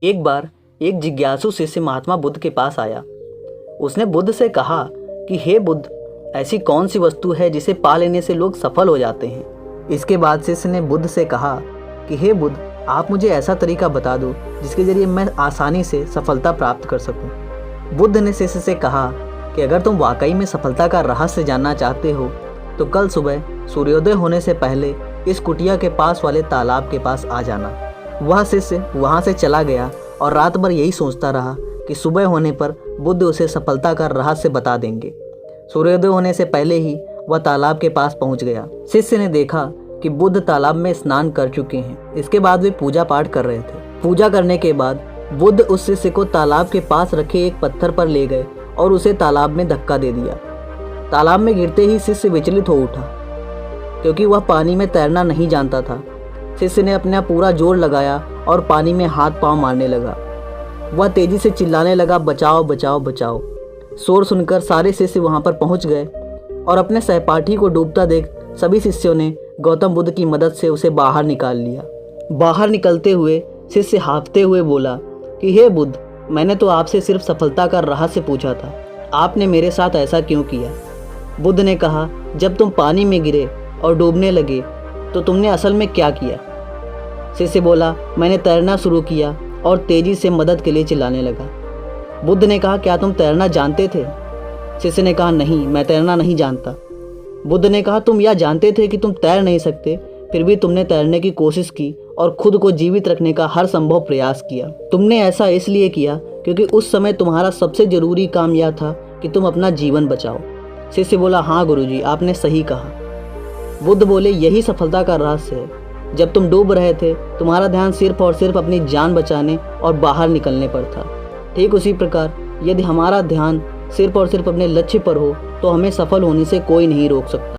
एक बार एक जिज्ञासु शिष्य महात्मा बुद्ध के पास आया। उसने बुद्ध से कहा कि हे बुद्ध, ऐसी कौन सी वस्तु है जिसे पा लेने से लोग सफल हो जाते हैं। इसके बाद शिष्य ने बुद्ध से कहा कि हे बुद्ध, आप मुझे ऐसा तरीका बता दो जिसके जरिए मैं आसानी से सफलता प्राप्त कर सकूं। बुद्ध ने शिष्य से कहा कि अगर तुम वाकई में सफलता का रहस्य जानना चाहते हो तो कल सुबह सूर्योदय होने से पहले इस कुटिया के पास वाले तालाब के पास आ जाना। वह शिष्य वहाँ से चला गया और रात भर यही सोचता रहा कि सुबह होने पर बुद्ध उसे सफलता का रहस्य बता देंगे। सूर्योदय होने से पहले ही वह तालाब के पास पहुंच गया। शिष्य ने देखा कि बुद्ध तालाब में स्नान कर चुके हैं। इसके बाद वे पूजा पाठ कर रहे थे। पूजा करने के बाद बुद्ध उस शिष्य को तालाब के पास रखे एक पत्थर पर ले गए और उसे तालाब में धक्का दे दिया। तालाब में गिरते ही शिष्य विचलित हो उठा क्योंकि वह पानी में तैरना नहीं जानता था। शिष्य ने अपना पूरा जोर लगाया और पानी में हाथ पांव मारने लगा। वह तेजी से चिल्लाने लगा, बचाओ बचाओ बचाओ। शोर सुनकर सारे शिष्य वहां पर पहुंच गए और अपने सहपाठी को डूबता देख सभी शिष्यों ने गौतम बुद्ध की मदद से उसे बाहर निकाल लिया। बाहर निकलते हुए शिष्य हांफते हुए बोला कि हे बुद्ध, मैंने तो आपसे सिर्फ सफलता का रहस्य पूछा था, आपने मेरे साथ ऐसा क्यों किया। बुद्ध ने कहा, जब तुम पानी में गिरे और डूबने लगे तो तुमने असल में क्या किया। शिष्य बोला, मैंने तैरना शुरू किया और तेजी से मदद के लिए चिल्लाने लगा। बुद्ध ने कहा, क्या तुम तैरना जानते थे। शिष्य ने कहा, नहीं, मैं तैरना नहीं जानता। बुद्ध ने कहा, तुम यह जानते थे कि तुम तैर नहीं सकते, फिर भी तुमने तैरने की कोशिश की और खुद को जीवित रखने का हर संभव प्रयास किया। तुमने ऐसा इसलिए किया क्योंकि उस समय तुम्हारा सबसे जरूरी काम यह था कि तुम अपना जीवन बचाओ। शिष्य बोला, हाँ गुरुजी, आपने सही कहा। बुद्ध बोले, यही सफलता का रहस्य है। जब तुम डूब रहे थे तुम्हारा ध्यान सिर्फ और सिर्फ अपनी जान बचाने और बाहर निकलने पर था। ठीक उसी प्रकार यदि हमारा ध्यान सिर्फ और सिर्फ अपने लक्ष्य पर हो तो हमें सफल होने से कोई नहीं रोक सकता।